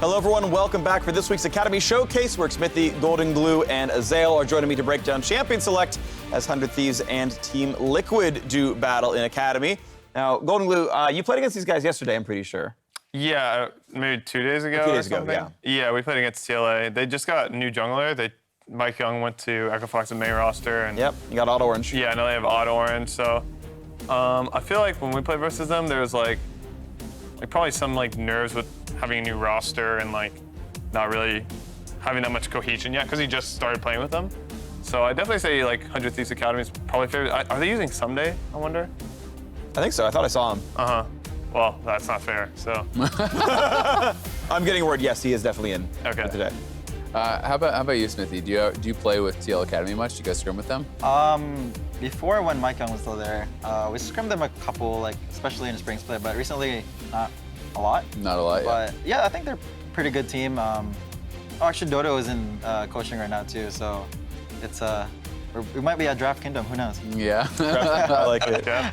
Hello everyone, welcome back for this week's Academy Showcase, where Smithy, Golden Glue, and Azael are joining me to break down Champion Select as 100 Thieves and Team Liquid do battle in Academy. Now, Golden Glue, you played against these guys yesterday, I'm pretty sure. Yeah, maybe 2 days ago. 2 days ago, yeah. Yeah, we played against TLA. They just got a new jungler. Mike Young went to FLICKR's main roster. And yep, you got Auto Orange. Yeah, I know they have Auto Orange. So I feel like when we played versus them, there was like probably some nerves with having a new roster and not really having that much cohesion yet because he just started playing with them. So I definitely say 100 Thieves Academy is probably favorite. Are they using Someday, I wonder? I think so, I thought I saw him. Uh-huh. Well, that's not fair, so. I'm getting word, yes, he is definitely in today. How about you, Smithy? Do you play with TL Academy much? Do you guys scrim with them? Before when Mike Young was still there, we scrimmed them a couple, especially in the spring split, but recently not a lot. Not a lot, yeah. But yeah, I think they're a pretty good team. Actually, Dodo is in coaching right now too, so it's we might be at Draft Kingdom. Who knows? Yeah. I like it. Yeah.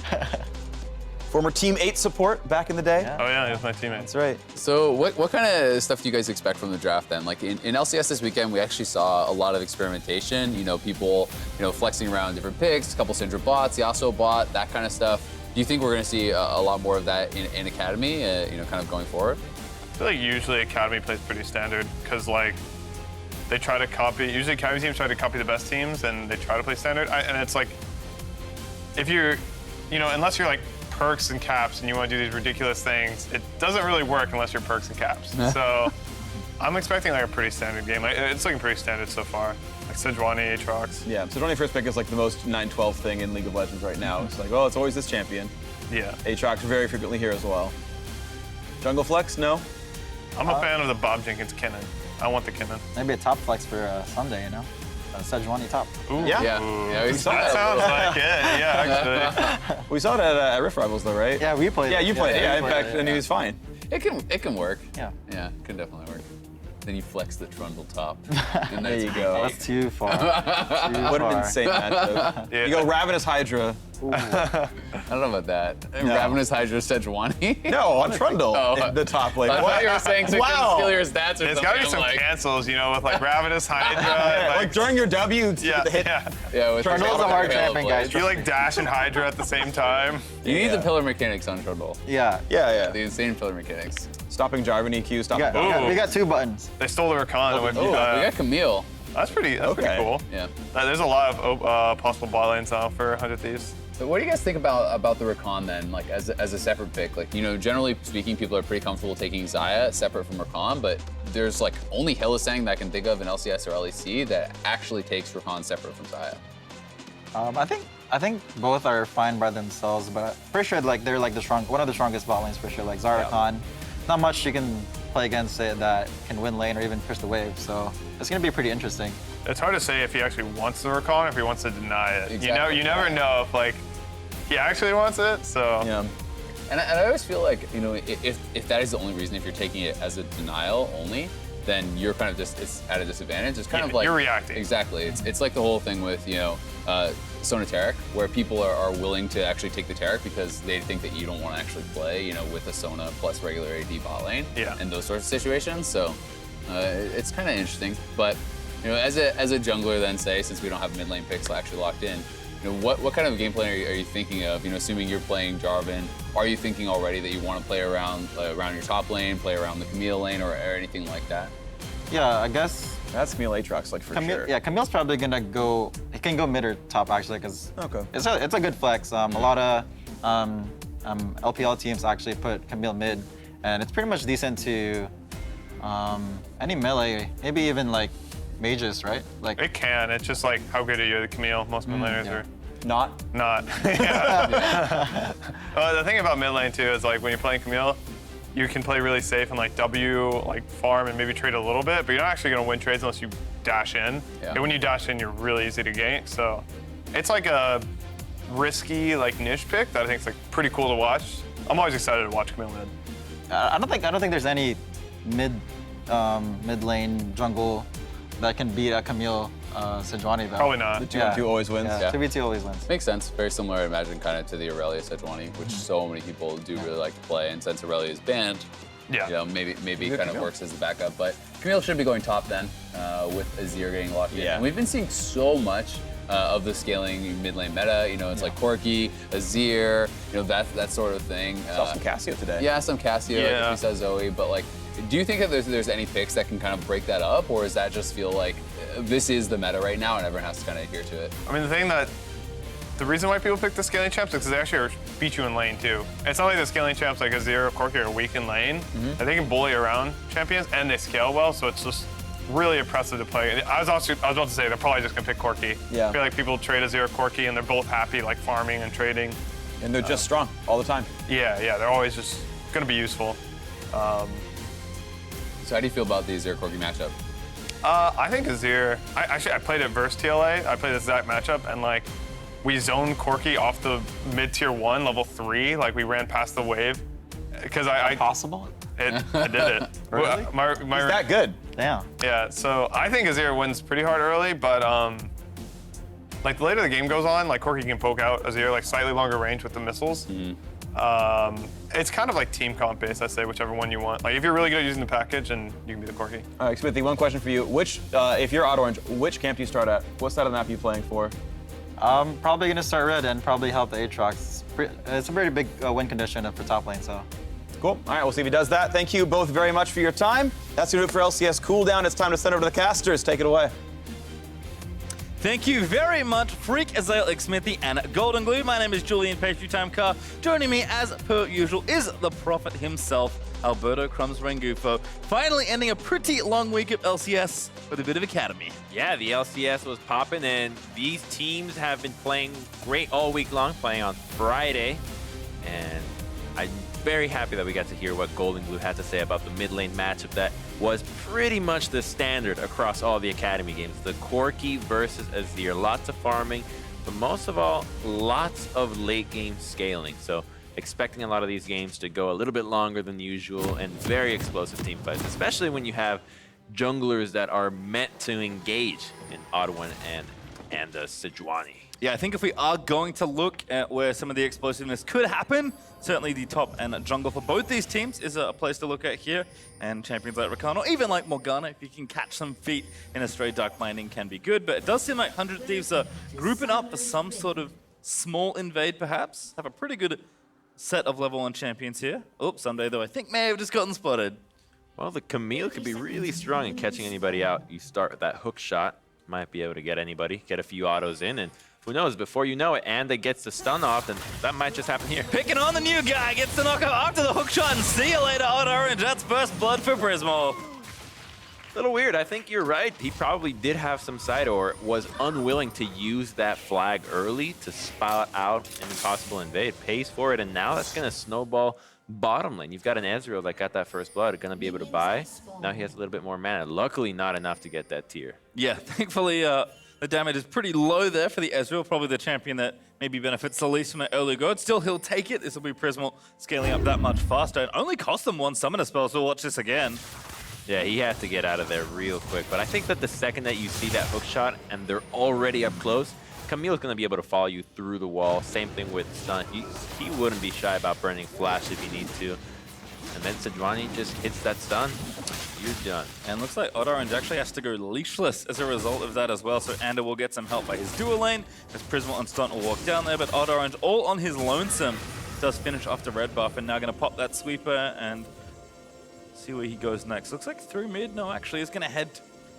Former Team 8 support back in the day. Yeah. Oh yeah, he was my teammate. That's right. So what kind of stuff do you guys expect from the draft then? Like in LCS this weekend, we actually saw a lot of experimentation. People, flexing around different picks, a couple Syndra bots, Yasuo bot, that kind of stuff. Do you think we're going to see a lot more of that in Academy, kind of going forward? I feel like usually Academy plays pretty standard because they try to copy. Usually Academy teams try to copy the best teams and they try to play standard. And it's if you're, unless you're perks and caps and you want to do these ridiculous things, it doesn't really work unless you're perks and caps. So I'm expecting a pretty standard game. It's looking pretty standard so far. Sejuani, Aatrox. Yeah, Sejuani first pick is the most 9-12 thing in League of Legends right now. It's it's always this champion. Yeah. Aatrox very frequently here as well. Jungle Flex, no? I'm a fan of the Bob Jenkins Kinnan. I want the Kinnan. Maybe a top flex for Sunday, Sejuani top. Ooh. Yeah. Yeah, we saw That sounds like it. Yeah, actually. We saw it at Rift Rivals though, right? Yeah, we played. Yeah, you played it. Yeah, in fact, yeah. and he was fine. It can work. Yeah. Yeah, it can definitely work. Then you flex the trundle top. And There you go. That's too far. What an insane matchup. Yeah. You go Ravenous Hydra. I don't know about that. Ravenous Hydra Sejuani? No, on Trundle, Oh. in the top lane. I thought you were saying so you couldn't steal your stats or something. There's got to be some cancels, with Ravenous Hydra. During your W, Yeah, the hit. Yeah, with Trundle's a hard champion, guys. You dash and Hydra at the same time. You need the pillar mechanics on Trundle. Yeah. Yeah. The insane pillar mechanics. Stopping Jarvan EQ, stopping We got 2 buttons. They stole the Rakan away from We got Camille. That's pretty cool. Yeah. There's a lot of possible bot lanes now for 100 Thieves. So what do you guys think about the Rakan then, as a separate pick? Generally speaking, people are pretty comfortable taking Xayah separate from Rakan, but there's only Hylissang that I can think of in LCS or LEC that actually takes Rakan separate from Xayah. I think both are fine by themselves, but for sure they're one of the strongest bot lanes for sure. Zarakan, not much you can play against it that can win lane or even push the wave. So it's gonna be pretty interesting. It's hard to say if he actually wants the Rakan or if he wants to deny it. Exactly. You never know if he actually wants it. So Yeah. And I always feel if that is the only reason, if you're taking it as a denial only, then you're kind of it's at a disadvantage. It's kind of you're reacting. Exactly. It's like the whole thing with Sona Taric, where people are willing to actually take the Taric because they think that you don't want to actually play, with a Sona plus regular AD bot lane. Yeah. And those sorts of situations. So it's kind of interesting. But as a jungler, then since we don't have mid lane picks actually locked in, what kind of game plan are you thinking of? Assuming you're playing Jarvan, are you thinking already that you want to play around your top lane, play around the Camille lane, or anything like that? Yeah, I guess. That's Camille Aatrox, for sure. Yeah, Camille's probably gonna go. He can go mid or top actually, because it's a good flex. A lot of LPL teams actually put Camille mid, and it's pretty much decent to any melee, maybe even mages, right? it can. It's just how good are you at Camille? Most mid laners are Not. Yeah. The thing about mid lane too is when you're playing Camille, you can play really safe and W farm and maybe trade a little bit, but you're not actually gonna win trades unless you dash in. Yeah. And when you dash in, you're really easy to gank. So it's a risky niche pick that I think is pretty cool to watch. I'm always excited to watch Camille mid. I don't think there's any mid lane jungle that can beat a Camille Sejuani though. Probably not. The 2-on-2 always wins. Yeah, 2v2 always wins. Makes sense. Very similar, I imagine, kind of to the Aurelia Sejuani, which so many people do really like to play. And since Aurelia is banned, Yeah. You know, maybe it kind of works as a backup. But Camille should be going top then, with Azir getting locked in. And we've been seeing so much of the scaling mid lane meta. You know, it's like Corki, Azir, you know, that sort of thing. Saw some Cassio today. Yeah, some Cassio. Yeah. We saw Zoe, but like, do you think that there's any picks that can kind of break that up, or does that just feel like this is the meta right now and everyone has to kind of adhere to it? I mean, the reason why people pick the scaling champs is because they actually beat you in lane too. It's not like the scaling champs like Azir or Corki are weak in lane. And they can bully around champions and they scale well, so it's just really impressive to play. I was about to say they're probably just gonna pick Corki. Yeah. I feel like people trade Azir or Corki and they're both happy like farming and trading. And they're just strong all the time. Yeah, they're always just gonna be useful. So how do you feel about the Azir Corki matchup? I think Azir, I played it versus TLA. I played this exact matchup and like, we zoned Corki off the mid-tier 1, level 3. Like, we ran past the wave. Because Possible? I did it. Really? Is that good? Damn. Yeah, so I think Azir wins pretty hard early, but like the later the game goes on, like Corki can poke out Azir like slightly longer range with the missiles. It's kind of like team comp based, I say, whichever one you want. Like if you're really good at using the package, and you can be the Corki. All right, Smithy, one question for you. If you're Orange, which camp do you start at? What side of the map are you playing for? Probably gonna start red and probably help the Aatrox. It's a pretty big win condition for top lane, so. Cool. All right, we'll see if he does that. Thank you both very much for your time. That's gonna do it for LCS Cooldown. It's time to send over to the casters. Take it away. Thank you very much, Freak, Azale, Smithy, and Golden Glue. My name is Julian Pastry Time Car. Joining me, as per usual, is the Prophet himself, Alberto Crumbs Rengufo. Finally ending a pretty long week of LCS with a bit of Academy. Yeah, the LCS was popping, and these teams have been playing great all week long, playing on Friday. And I'm very happy that we got to hear what Golden Glue had to say about the mid lane matchup that was pretty much the standard across all the Academy games. The Corki versus Azir, lots of farming, but most of all, lots of late game scaling. So expecting a lot of these games to go a little bit longer than usual and very explosive team fights, especially when you have junglers that are meant to engage in Ottawa and Sejuani. Yeah, I think if we are going to look at where some of the explosiveness could happen, certainly the top and jungle for both these teams is a place to look at here. And champions like Rakan, or even like Morgana, if you can catch some feet in a straight dark laning, can be good. But it does seem like 100 Thieves are grouping up for some sort of small invade, perhaps. Have a pretty good set of level 1 champions here. Oops, Sunday, though, I think may have just gotten spotted. Well, the Camille could be really strong in catching anybody out. You start with that hook shot, might be able to get anybody, get a few autos in, and who knows, before you know it, Anda gets the stun off, and that might just happen here. Picking on the new guy, gets the knockout after the hook shot, and see you later on Orange. That's first blood for Prismal. A little weird, I think you're right. He probably did have some side or was unwilling to use that flag early to spot out an impossible invade. Pays for it, and now that's gonna snowball bottom lane. You've got an Ezreal that got that first blood, gonna be able to buy. Now he has a little bit more mana. Luckily not enough to get that tier. Yeah, thankfully the damage is pretty low there for the Ezreal, probably the champion that maybe benefits the least from an early goad. Still, he'll take it. This will be Prismal scaling up that much faster. It only cost them 1 summoner spell, so we'll watch this again. Yeah, he had to get out of there real quick. But I think that the second that you see that hook shot and they're already up close, Camille's going to be able to follow you through the wall. Same thing with stun. He wouldn't be shy about burning flash if he needs to. And then Sejuani just hits that stun. You're done. And looks like Orange actually has to go leashless as a result of that as well, so Anda will get some help by his dual lane, as Prismal and Stunt will walk down there, but Orange all on his lonesome does finish off the red buff, and now going to pop that sweeper and see where he goes next. Looks like through mid. No, actually, he's going to head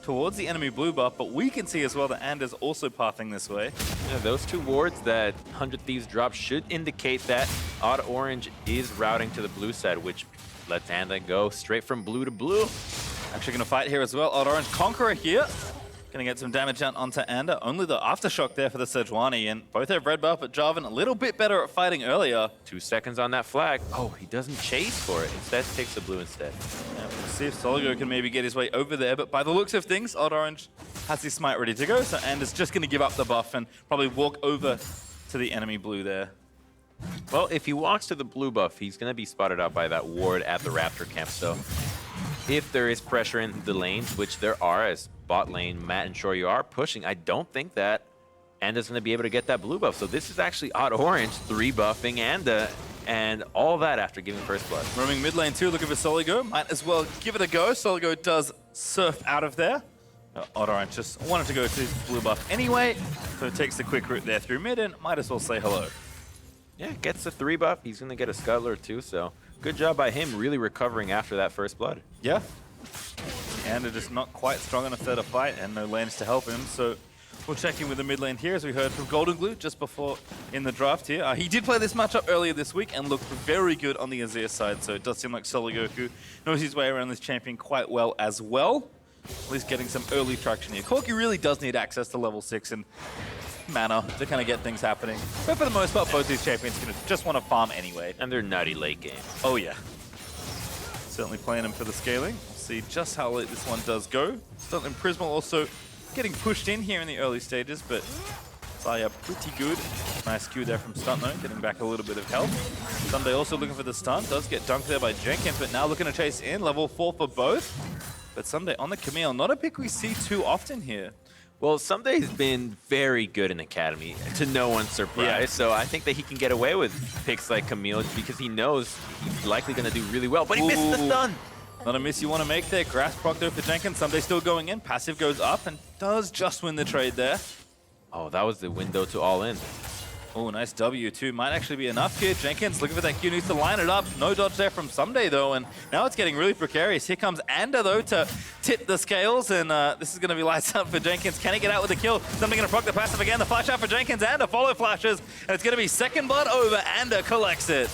towards the enemy blue buff, but we can see as well that Anda's also pathing this way. Yeah, those 2 wards that 100 Thieves drop should indicate that Odd Orange is routing to the blue side, which lets Anda go straight from blue to blue. Actually going to fight here as well. Orange Conqueror here. Going to get some damage out onto Anda. Only the aftershock there for the Sejuani, and both have red buff, but Jarvan a little bit better at fighting earlier. 2 seconds on that flag. Oh, he doesn't chase for it. Instead, takes the blue instead. Yeah, we'll see if Soligo can maybe get his way over there, but by the looks of things, Odd Orange has his smite ready to go, so Anda's just going to give up the buff and probably walk over to the enemy blue there. Well, if he walks to the blue buff, he's going to be spotted out by that ward at the Raptor camp. So if there is pressure in the lanes, which there are, as bot lane, Matt and Shoryu are pushing, I don't think that Anda's going to be able to get that blue buff. So this is actually Odd Orange 3 buffing Anda and all that after giving first blood. Roaming mid lane too, looking for Soligo. Might as well give it a go. Soligo does surf out of there. Odorange just wanted to go to blue buff anyway, so it takes the quick route there through mid and might as well say hello. Yeah, gets the 3 buff. He's going to get a Scuttler too, so good job by him really recovering after that first blood. Yeah. And they're just not quite strong enough there to fight, and no lanes to help him, so we'll check in with the mid lane here, as we heard from Golden Glue just before in the draft here. He did play this matchup earlier this week and looked very good on the Azir side, so it does seem like Soligoku knows his way around this champion quite well as well. At least getting some early traction here. Corki really does need access to level 6 and mana to kind of get things happening. But for the most part, both these champions just want to farm anyway. And they're nutty late game. Oh yeah. Certainly playing him for the scaling. We'll see just how late this one does go. Certainly Prismal also getting pushed in here in the early stages, but Saya pretty good. Nice Q there from Stunt though, getting back a little bit of health. Sunday also looking for the stun, does get dunked there by Jenkins, but now looking to chase in, level 4 for both. But Sunday on the Camille, not a pick we see too often here. Well, Sunday's been very good in Academy, to no one's surprise. Yeah. So I think that he can get away with picks like Camille because he knows he's likely going to do really well. But he missed the stun. Not a miss you want to make there. Grass proc though for Jenkins. Sunday still going in. Passive goes up and does just win the trade there. Oh, that was the window to all in. Oh, nice W too. Might actually be enough here. Jenkins looking for that Q, needs to line it up. No dodge there from Sunday though, and now it's getting really precarious. Here comes Ander though to tip the scales, and this is going to be lights out for Jenkins. Can he get out with the kill? Something going to proc the passive again. The flash out for Jenkins. Ander follow flashes, and it's going to be second blood over. Ander collects it.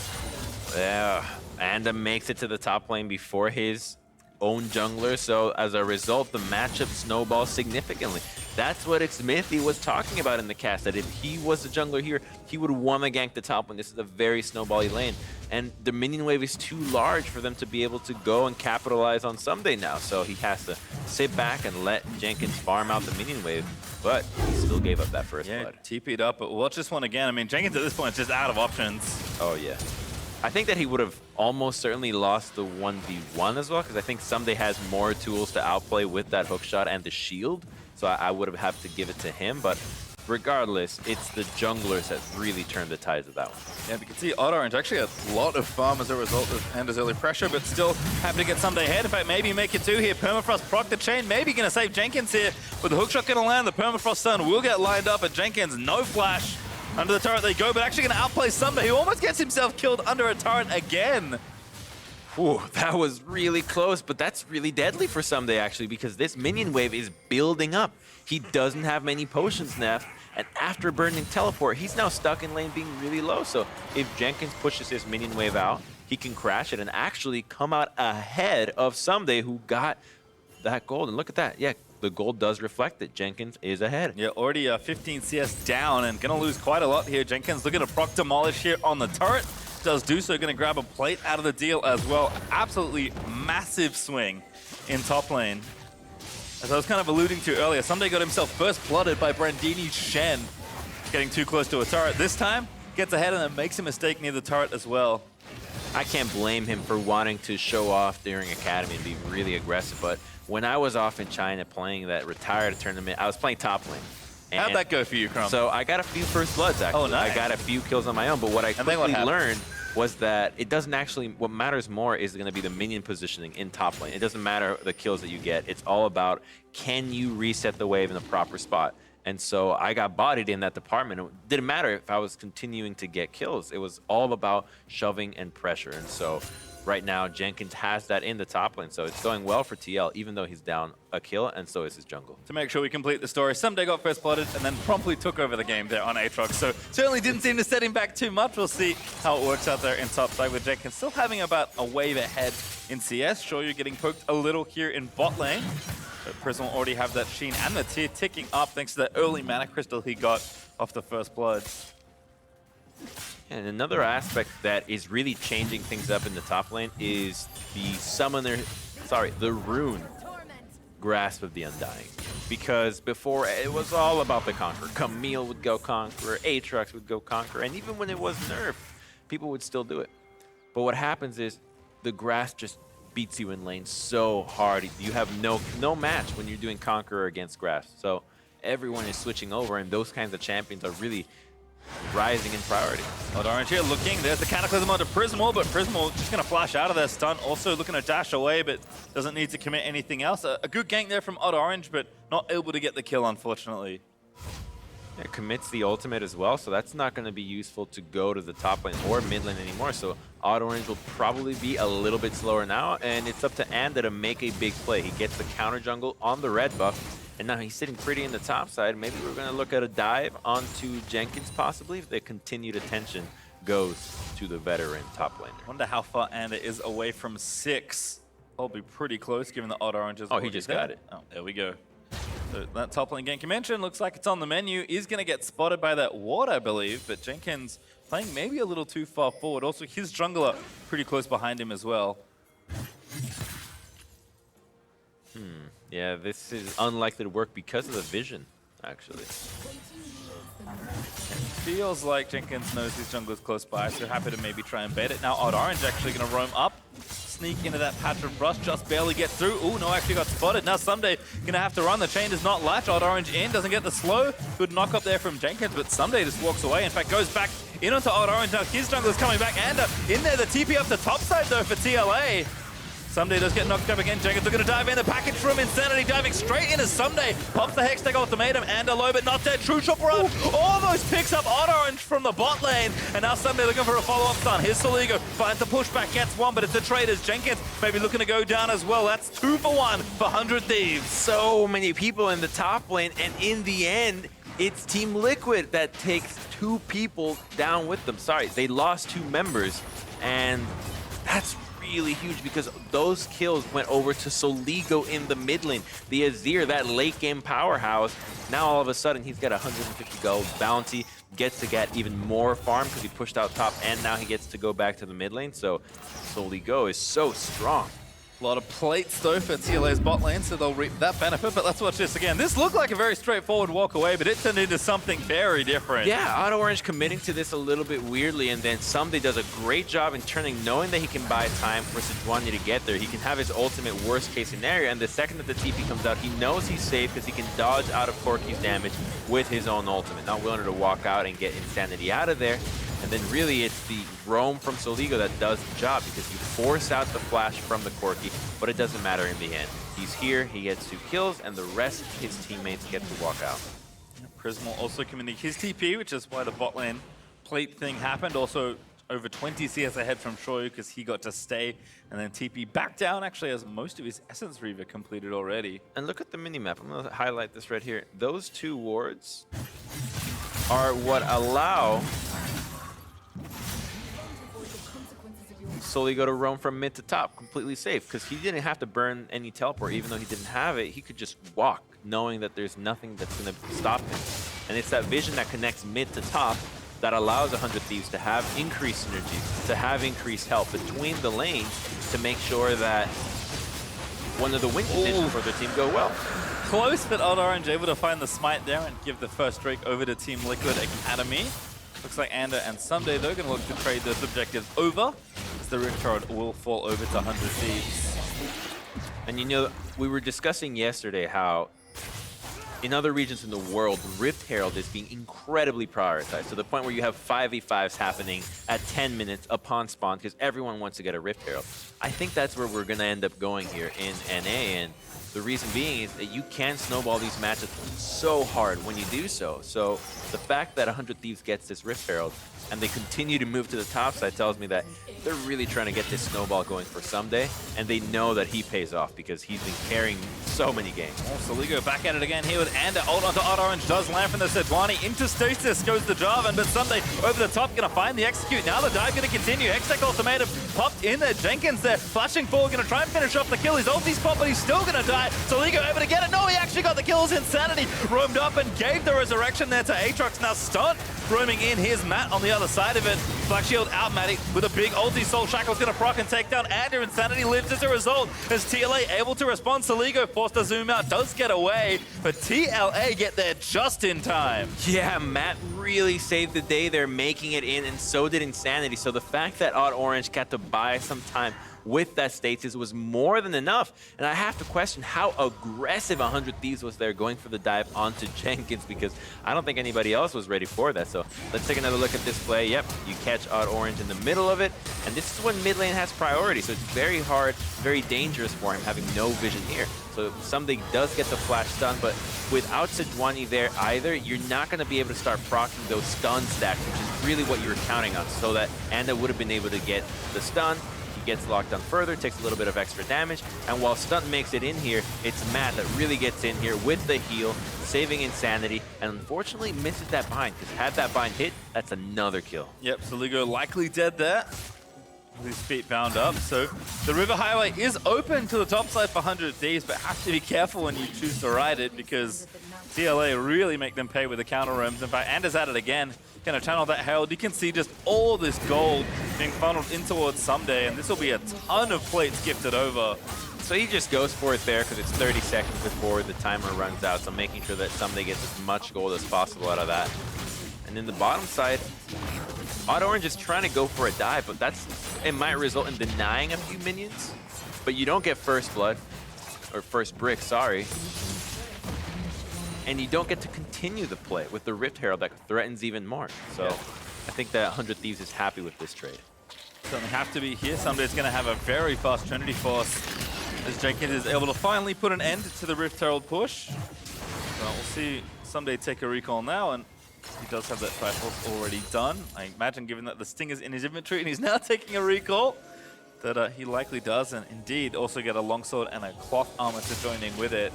Yeah, Ander makes it to the top lane before his own jungler, so as a result, the matchup snowballs significantly. That's what Xmithy was talking about in the cast, that if he was the jungler here, he would want to gank the top lane. This is a very snowbally lane, and the minion wave is too large for them to be able to go and capitalize on Someday now, so he has to sit back and let Jenkins farm out the minion wave, but he still gave up that first blood. TP'd up, but watch this one again. I mean, Jenkins at this point is just out of options. Oh, yeah. I think that he would have almost certainly lost the 1v1 as well, because I think Someday has more tools to outplay with that hookshot and the shield, so I would have had to give it to him, but regardless, it's the junglers that really turned the tides of that one. Yeah, we can see Odorange actually a lot of farm as a result of Ander's early pressure, but still happy to get Someday ahead. In fact, maybe make it 2 here. Permafrost proc the chain, maybe going to save Jenkins here, but the hookshot going to land. The Permafrost stun will get lined up, but Jenkins, no flash. Under the turret they go, but actually going to outplay Someday, who almost gets himself killed under a turret again. Ooh, that was really close, but that's really deadly for Someday actually, because this minion wave is building up. He doesn't have many potions left, and after burning teleport, he's now stuck in lane being really low. So if Jenkins pushes his minion wave out, he can crash it and actually come out ahead of Someday, who got that gold. And look at that, yeah. The gold does reflect that Jenkins is ahead. Yeah, already 15 CS down and going to lose quite a lot here. Jenkins looking to proc demolish here on the turret. Does do so, going to grab a plate out of the deal as well. Absolutely massive swing in top lane. As I was kind of alluding to earlier, Someday got himself first blooded by Brandini's Shen. Getting too close to a turret. This time, gets ahead and then makes a mistake near the turret as well. I can't blame him for wanting to show off during Academy and be really aggressive, but when I was off in China playing that retired tournament, I was playing top lane. How'd that go for you, Crumb? So I got a few first bloods, actually. Oh, nice. I got a few kills on my own, but what I quickly learned was that it doesn't actually, what matters more is going to be the minion positioning in top lane. It doesn't matter the kills that you get. It's all about, can you reset the wave in the proper spot? And so I got bodied in that department. It didn't matter if I was continuing to get kills. It was all about shoving and pressure. And so right now, Jenkins has that in the top lane. So it's going well for TL, even though he's down a kill, and so is his jungle. To make sure we complete the story, Someday got first blooded and then promptly took over the game there on Aatrox. So certainly didn't seem to set him back too much. We'll see how it works out there in top side with Jenkins still having about a wave ahead in CS. Sure, you're getting poked a little here in bot lane. But Prism already have that Sheen and the tier ticking up thanks to that early mana crystal he got off the first blood. And another aspect that is really changing things up in the top lane is the rune Grasp of the Undying. Because before, it was all about the Conqueror. Camille would go Conqueror, Aatrox would go Conqueror, and even when it was nerfed, people would still do it. But what happens is the Grasp just beats you in lane so hard. You have no match when you're doing Conqueror against Grasp. So everyone is switching over, and those kinds of champions are really rising in priority. Odd Orange here looking. There's the Cataclysm onto Prismal, but Prismal just going to flash out of their stun. Also looking to dash away, but doesn't need to commit anything else. A good gank there from Odd Orange, but not able to get the kill, unfortunately. It commits the ultimate as well, so that's not going to be useful to go to the top lane or mid lane anymore. So Odd Orange will probably be a little bit slower now, and it's up to Anda to make a big play. He gets the counter jungle on the red buff, and now he's sitting pretty in the top side. Maybe we're going to look at a dive onto Jenkins possibly if the continued attention goes to the veteran top laner. Wonder how far Anda is away from 6. I'll be pretty close given the Odd Orange is Oh, he just got it. Oh, there we go. So that top lane gank you mentioned looks like it's on the menu. Is going to get spotted by that ward, I believe, but Jenkins playing maybe a little too far forward. Also, his jungler pretty close behind him as well. Yeah, this is unlikely to work because of the vision, actually. Feels like Jenkins knows his jungler's close by, so happy to maybe try and bait it. Now Odd Orange actually going to roam up, sneak into that patch of brush, just barely get through. Ooh, no, actually got spotted. Now Someday going to have to run. The chain does not latch. Odd Orange in, doesn't get the slow. Good knock up there from Jenkins, but Someday just walks away. In fact, goes back in onto Odd Orange. Now his jungler's coming back. And in there, the TP up the top side though for TLA. Someday does get knocked up again. Jenkins are going to dive in. The package from Insanity diving straight in as Someday pops the Hextech ultimatum. And a low but not dead. True Shot Barrage almost picks up Odd Orange from the bot lane. And now Someday looking for a follow-up stun. Here's Soligo. Finds the pushback. Gets one, but it's a trade as Jenkins maybe looking to go down as well. That's 2 for 1 for 100 Thieves. So many people in the top lane, and in the end, it's Team Liquid that takes 2 people down with them. Sorry, they lost 2 members, and that's really huge because those kills went over to Soligo in the mid lane. The Azir, that late game powerhouse, now all of a sudden he's got 150 gold bounty, gets to get even more farm because he pushed out top, and now he gets to go back to the mid lane. So Soligo is so strong. A lot of plates though for TLA's bot lane, so they'll reap that benefit. But let's watch this again. This looked like a very straightforward walk away, but it turned into something very different. Yeah, Odd Orange committing to this a little bit weirdly, and then Someday does a great job in turning, knowing that he can buy time for Sejuani to get there. He can have his ultimate worst case scenario, and the second that the TP comes out, he knows he's safe because he can dodge out of Corki's damage with his own ultimate. Not willing to walk out and get Insanity out of there. And then really it's the roam from Soligo that does the job because you force out the flash from the Corki, but it doesn't matter in the end. He's here, he gets 2 kills, and the rest of his teammates get to walk out. Prismal also committing his TP, which is why the bot lane plate thing happened. Also over 20 CS ahead from Shoyu because he got to stay and then TP back down actually as most of his Essence Reaver completed already. And look at the minimap. I'm going to highlight this right here. Those 2 wards are what allow Soligo to roam from mid to top completely safe because he didn't have to burn any teleport. Even though he didn't have it, he could just walk knowing that there's nothing that's going to stop him. And it's that vision that connects mid to top that allows 100 Thieves to have increased synergy, to have increased help between the lanes to make sure that one of the win conditions for their team go well. Close, but Odd Orange able to find the smite there and give the first streak over to Team Liquid Academy. Looks like Anda and Someday, they're going to look to trade those objectives over, as the Rift Herald will fall over to 100 Thieves. And you know, we were discussing yesterday how in other regions in the world, Rift Herald is being incredibly prioritized to the point where you have 5v5s happening at 10 minutes upon spawn because everyone wants to get a Rift Herald. I think that's where we're going to end up going here in NA, and the reason being is that you can snowball these matches so hard when you do so. So the fact that 100 Thieves gets this Rift Herald and they continue to move to the top side tells me that they're really trying to get this snowball going for Someday, and they know that he pays off because he's been carrying so many games. Oh, Soligo back at it again here with Anda. Ult onto Odd Orange does land from the Sejuani. Into stasis goes the Jarvan, but Someday over the top, gonna find the execute. Now the dive gonna continue. Hextech ultimatum popped in there. Jenkins there, flashing forward, gonna try and finish off the kill. His ulti's popped, but he's still gonna die. Soligo able to get it. No, he actually got the kills. Insanity roamed up and gave the resurrection there to Aatrox. Now stunned, roaming in. Here's Matt on the other side of it. Black Shield out, Matty, with a big ulti. Soul Shackle's gonna proc and take down Anda. Insanity lives as a result. As TLA able to respond, Soligo forced to zoom out, does get away, but TLA get there just in time. Yeah, Matt really saved the day there, making it in, and so did Insanity. So the fact that Odd Orange got to buy some time with that stasis was more than enough. And I have to question how aggressive 100 Thieves was there going for the dive onto Jenkins, because I don't think anybody else was ready for that. So let's take another look at this play. Yep, you catch Odd Orange in the middle of it, and this is when mid lane has priority, so it's very hard, very dangerous for him having no vision here. So Someday does get the flash stun, but without Sejuani there either, you're not going to be able to start proccing those stun stacks, which is really what you were counting on, so that Anda would have been able to get the stun. He gets locked on further, takes a little bit of extra damage, and while Stunt makes it in here, it's Matt that really gets in here with the heal, saving Insanity, and unfortunately misses that bind, because had that bind hit, that's another kill. Yep, so Ligo likely dead there. With his feet bound up, so the River Highway is open to the top side for 100 Thieves, but have to be careful when you choose to ride it, because TLA really make them pay with the counter roams. In fact, Anders at it again, gonna channel that Herald. You can see just all this gold being funneled in towards Someday, and this will be a ton of plates gifted over. So he just goes for it there because it's 30 seconds before the timer runs out, so making sure that Someday gets as much gold as possible out of that. And in the bottom side, Odd Orange is trying to go for a dive, but it might result in denying a few minions. But you don't get first blood, or first brick, sorry. And you don't get to continue the play with the Rift Herald that threatens even more. So yeah. I think that 100 Thieves is happy with this trade. Certainly have to be here. Somebody's going to have a very fast Trinity Force as Jenkins is able to finally put an end to the Rift Herald push. Well, we'll see Someday take a recall now, and he does have that Fire Force already done. I imagine, given that the Sting is in his inventory and he's now taking a recall, that he likely does, and indeed also get a longsword and a cloth armor to join in with it.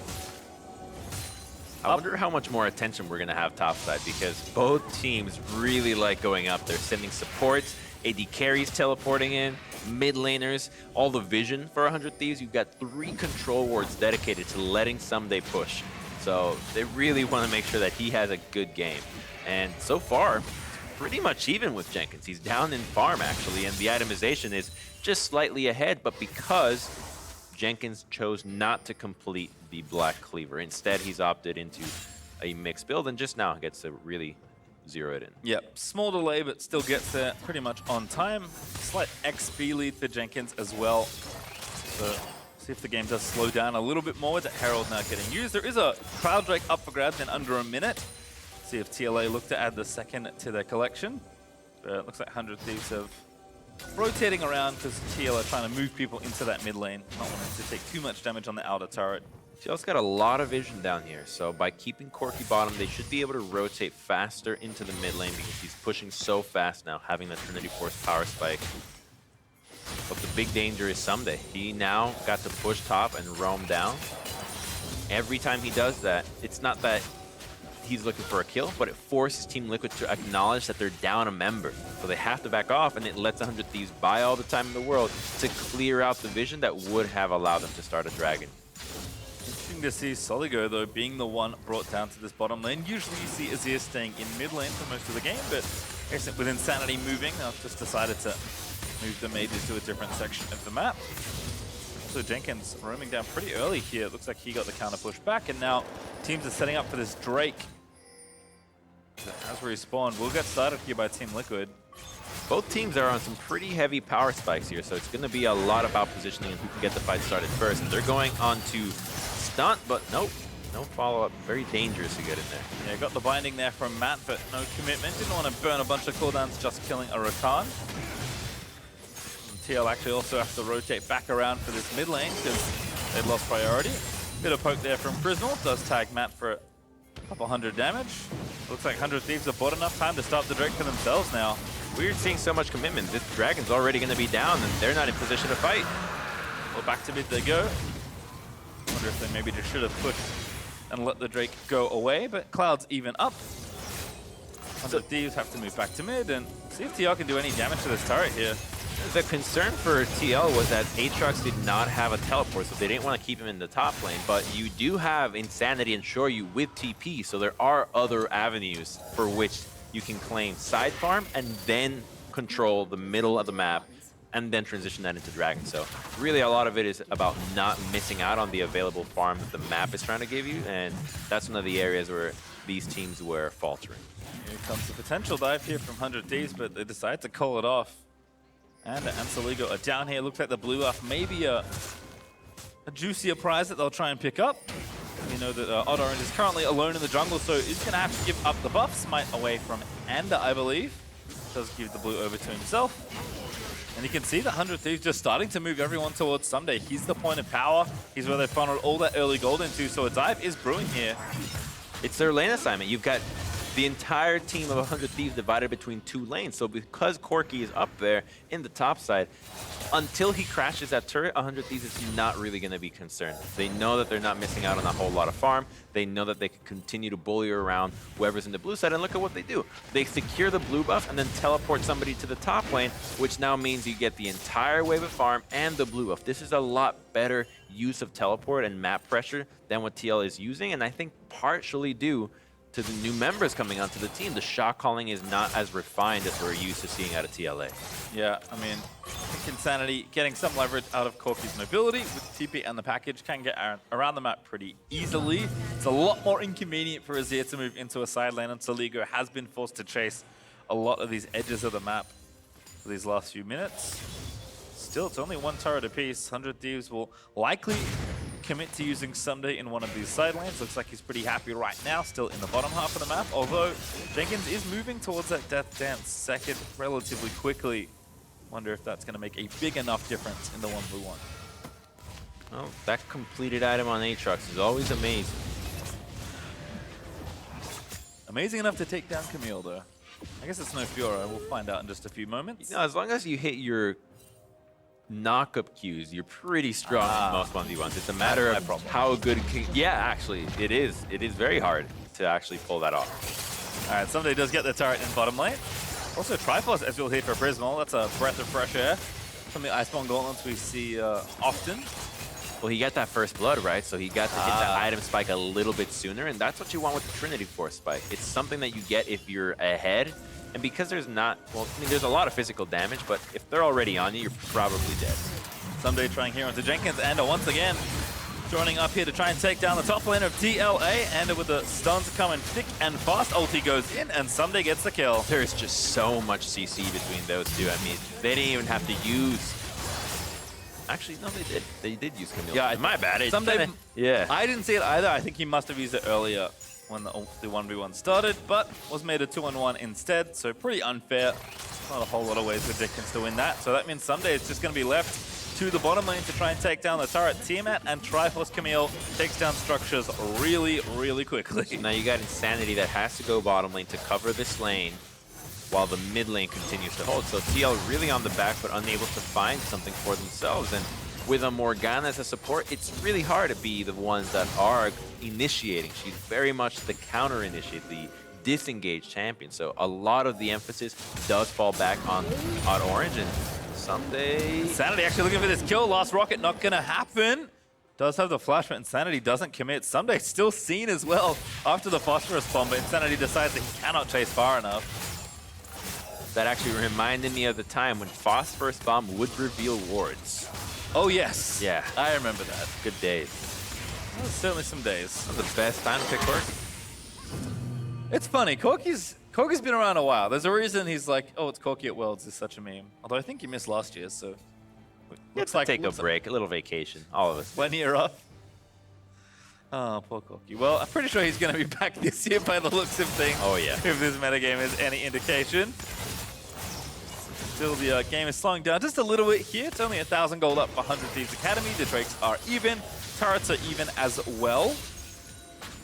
I wonder how much more attention we're going to have topside, because both teams really like going up there, sending supports, AD carries teleporting in, mid laners, all the vision for 100 Thieves. You've got 3 control wards dedicated to letting Someday push. So they really want to make sure that he has a good game. And so far, it's pretty much even with Jenkins. He's down in farm, actually, and the itemization is just slightly ahead, but because Jenkins chose not to complete the Black Cleaver. Instead, he's opted into a mixed build, and just now gets to really zero it in. Yep, small delay, but still gets there pretty much on time. Slight XP lead for Jenkins as well. So see if the game does slow down a little bit more with that Herald now getting used. There is a Cloud Drake up for grabs in under a minute. See if TLA look to add the second to their collection. But it looks like 100 Thieves have rotating around because TL are trying to move people into that mid lane, not wanting to take too much damage on the outer turret. TL's got a lot of vision down here, so by keeping Corki bottom, they should be able to rotate faster into the mid lane because he's pushing so fast now, having the Trinity Force power spike. But the big danger is Someday. He now got to push top and roam down. Every time he does that, it's not that he's looking for a kill, but it forces Team Liquid to acknowledge that they're down a member. So they have to back off, and it lets 100 Thieves buy all the time in the world to clear out the vision that would have allowed them to start a dragon. Interesting to see Soligo, though, being the one brought down to this bottom lane. Usually you see Azir staying in mid lane for most of the game, but with Insanity moving, I've just decided to move the mages to a different section of the map. So Jenkins roaming down pretty early here. It looks like he got the counter push back, and now teams are setting up for this Drake. As we respawn, we'll get started here by Team Liquid. Both teams are on some pretty heavy power spikes here, so it's going to be a lot about positioning and who can get the fight started first. They're going on to stunt, but nope, no follow-up. Very dangerous to get in there. Yeah, got the binding there from Matt, but no commitment. Didn't want to burn a bunch of cooldowns just killing a Rakan. TL actually also have to rotate back around for this mid lane because they've lost priority. Bit of poke there from Prismal, does tag Matt for a couple hundred damage. Looks like 100 Thieves have bought enough time to stop the Drake for themselves now. Weird seeing so much commitment. This Dragon's already going to be down and they're not in position to fight. Well, back to mid they go. Wonder if they maybe just should have pushed and let the Drake go away, but Cloud's even up. 100 Thieves have to move back to mid and see if TL can do any damage to this turret here. The concern for TL was that Aatrox did not have a teleport, so they didn't want to keep him in the top lane, but you do have Insanity and Shoryu with TP, so there are other avenues for which you can claim side farm and then control the middle of the map and then transition that into Dragon. So really a lot of it is about not missing out on the available farm that the map is trying to give you, and that's one of the areas where these teams were faltering. Here comes the potential dive here from 100 Thieves, but they decide to call it off. And Soligo are down here. Looks like the blue buff maybe a juicier prize that they'll try and pick up. You know that Odd Orange is currently alone in the jungle, so he's going to have to give up the buff. Smite away from Anda, I believe. Does give the blue over to himself. And you can see the 100 Thieves just starting to move everyone towards Someday. He's the point of power. He's where they funneled all that early gold into, so a dive is brewing here. It's their lane assignment. You've got the entire team of 100 Thieves divided between 2 lanes. So because Corki is up there in the top side, until he crashes that turret, 100 Thieves is not really going to be concerned. They know that they're not missing out on a whole lot of farm. They know that they can continue to bully around whoever's in the blue side, and look at what they do. They secure the blue buff and then teleport somebody to the top lane, which now means you get the entire wave of farm and the blue buff. This is a lot better use of teleport and map pressure than what TL is using, and I think partially due to the new members coming onto the team. The shot calling is not as refined as we're used to seeing out of TLA. Yeah, I mean, I think Insanity getting some leverage out of Corki's mobility with TP and the package can get around the map pretty easily. It's a lot more inconvenient for Azir to move into a side lane, and Soligo has been forced to chase a lot of these edges of the map for these last few minutes. Still, it's only 1 turret apiece. 100 Thieves will likely commit to using Someday in one of these side lanes. Looks like he's pretty happy right now, still in the bottom half of the map, although Jenkins is moving towards that Death Dance second relatively quickly. Wonder if that's going to make a big enough difference in the 1v1. Well, that completed item on Aatrox is always amazing. Amazing enough to take down Camille, though. I guess it's no Fiora. We'll find out in just a few moments. You know, as long as you hit your knock-up Qs, you're pretty strong in most 1v1s. It's a matter of how good... Yeah, actually, it is. It is very hard to actually pull that off. All right, Someday does get the turret in bottom lane. Also, Triforce as you'll hit for Prismal. That's a breath of fresh air from the Iceborne Gauntlets we see often. Well, he got that first blood, right? So he got to hit that item spike a little bit sooner, and that's what you want with the Trinity Force spike. It's something that you get if you're ahead. And because there's not, well, I mean, there's a lot of physical damage, but if they're already on you, you're probably dead. Someday trying here onto Jenkins, and once again, joining up here to try and take down the top lane of TLA, and with the stuns coming thick and fast, ulti goes in, and Someday gets the kill. There's just so much CC between those two. I mean, they didn't even have to use... Actually, no, they did. They did use Camille. Yeah, my bad. Someday, yeah. I didn't see it either. I think he must have used it earlier when the 1v1 started, but was made a 2-on-1 instead, so pretty unfair. Not a whole lot of ways for Jenkins to win that. So that means Someday is just going to be left to the bottom lane to try and take down the turret. Tiamat and Triforce Camille takes down structures really, really quickly. So now you got Insanity that has to go bottom lane to cover this lane while the mid lane continues to hold. So TL really on the back, but unable to find something for themselves. And with a Morgana as a support, it's really hard to be the ones that are initiating. She's very much the counter-initiate, the disengaged champion. So a lot of the emphasis does fall back on Orange, and Someday... Insanity actually looking for this kill. Last rocket not going to happen. Does have the flash, but Insanity doesn't commit. Someday still seen as well after the phosphorus bomb, but Insanity decides that he cannot chase far enough. That actually reminded me of the time when Phosphorus Bomb would reveal wards. Oh, yes. Yeah. I remember that. Good days. That was certainly some days. That was the best time to pick Corki. It's funny. Corki's been around a while. There's a reason he's like, oh, it's Corki at Worlds. It's such a meme. Although I think he missed last year, so... Looks like take a break, a little vacation. All of us. 1 year off. Oh, poor Corki. Well, I'm pretty sure he's going to be back this year by the looks of things. Oh, yeah. If this metagame is any indication. Still, the game is slowing down just a little bit here. It's only 1,000 gold up for 100 Thieves Academy. The Drakes are even. Turrets are even as well.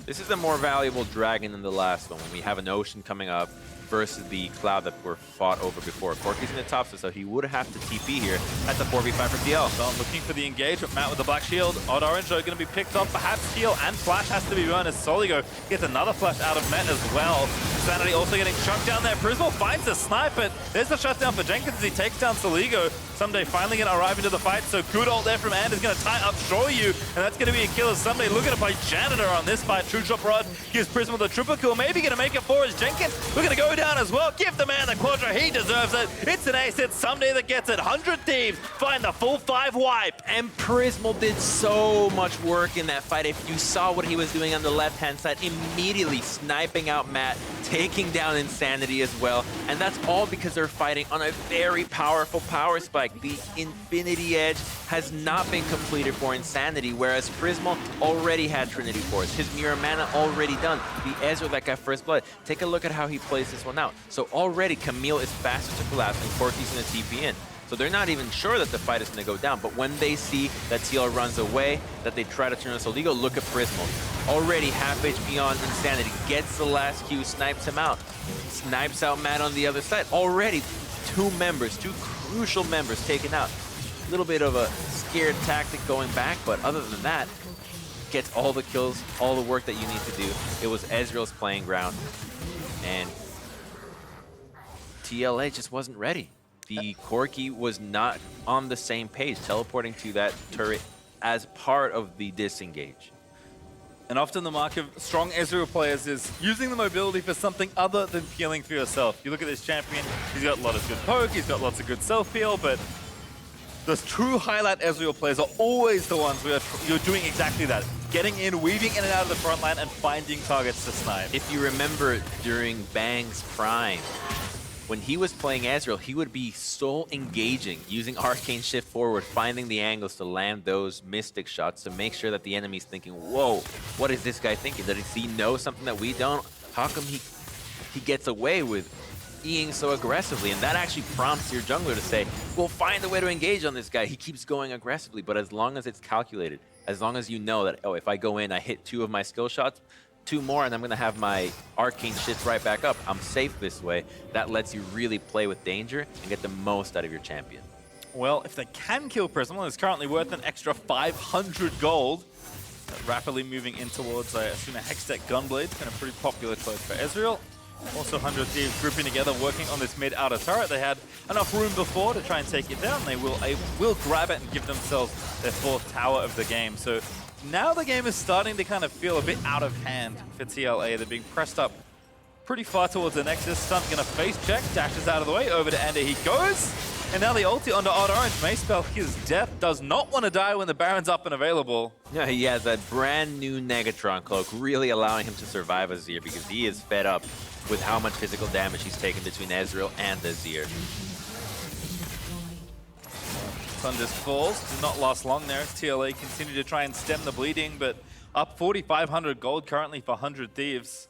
This is a more valuable dragon than the last one when we have an ocean coming up versus the cloud that were fought over before. Corki's in the top, so he would have to TP here. That's a 4v5 for TL. So I'm looking for the engagement. Matt with the black shield. Odd Orange are going to be picked off. Perhaps heal and flash has to be burned as Soligo gets another flash out of Met as well. Insanity also getting chunked down there. Prismal finds a sniper. There's the shutdown for Jenkins as he takes down Soligo. Someday finally going to arrive into the fight. So good ult there from And is going to tie up Shoyu. And that's going to be a kill as Someday looking to play Janitor on this fight. True Shot Rod gives Prismal the triple kill. Maybe going to make it for his Jenkins. We're going to go down as well. Give the man the Quadra. He deserves it. It's an ace. It's Someday that gets it. 100 Thieves find the full 5 wipe. And Prismal did so much work in that fight. If you saw what he was doing on the left-hand side, immediately sniping out Matt, taking down Insanity as well. And that's all because they're fighting on a very powerful power spike. The Infinity Edge has not been completed for Insanity, whereas Prismal already had Trinity Force. His Mirror Mana already done. The Ezreal that got First Blood. Take a look at how he plays this one out. So already Camille is faster to collapse and Corki's gonna TP in. So they're not even sure that the fight is going to go down. But when they see that TL runs away, that they try to turn this illegal, look at Prismal. Already half HP on Insanity. Gets the last Q, snipes him out. Snipes out Matt on the other side. Already two crucial members taken out. A little bit of a scared tactic going back, but other than that, gets all the kills, all the work that you need to do. It was Ezreal's playing ground. And TLA just wasn't ready. The Corki was not on the same page, teleporting to that turret as part of the disengage. And often the mark of strong Ezreal players is using the mobility for something other than peeling for yourself. You look at this champion, he's got a lot of good poke, he's got lots of good self-peel, but the true highlight Ezreal players are always the ones where you're doing exactly that. Getting in, weaving in and out of the front line, and finding targets to snipe. If you remember during Bang's prime, when he was playing Ezreal, he would be so engaging, using Arcane Shift forward, finding the angles to land those Mystic shots to make sure that the enemy's thinking, whoa, what is this guy thinking? Does he know something that we don't? How come he gets away with Eing so aggressively? And that actually prompts your jungler to say, well, find a way to engage on this guy. He keeps going aggressively, but as long as it's calculated, as long as you know that, oh, if I go in, I hit 2 of my skill shots, 2 more, and I'm going to have my Arcane Shift right back up. I'm safe this way. That lets you really play with danger and get the most out of your champion. Well, if they can kill Prismal, it's currently worth an extra 500 gold. Rapidly moving in towards, I assume, a Hextech Gunblade. It's been a pretty popular cloak for Ezreal. Also, 100 Thieves grouping together, working on this mid-outer turret. They had enough room before to try and take it down. They will grab it and give themselves their 4th tower of the game. So now the game is starting to kind of feel a bit out of hand for TLA. They're being pressed up pretty far towards the Nexus. Stunt's going to face check, dashes out of the way, over to Ender he goes. And now the ulti onto Odd Orange may spell his death. Does not want to die when the Baron's up and available. Yeah, he has that brand new Negatron cloak, really allowing him to survive Azir because he is fed up with how much physical damage he's taken between Ezreal and Azir. Sun just falls, did not last long there. TLA continue to try and stem the bleeding, but up 4,500 gold currently for 100 Thieves.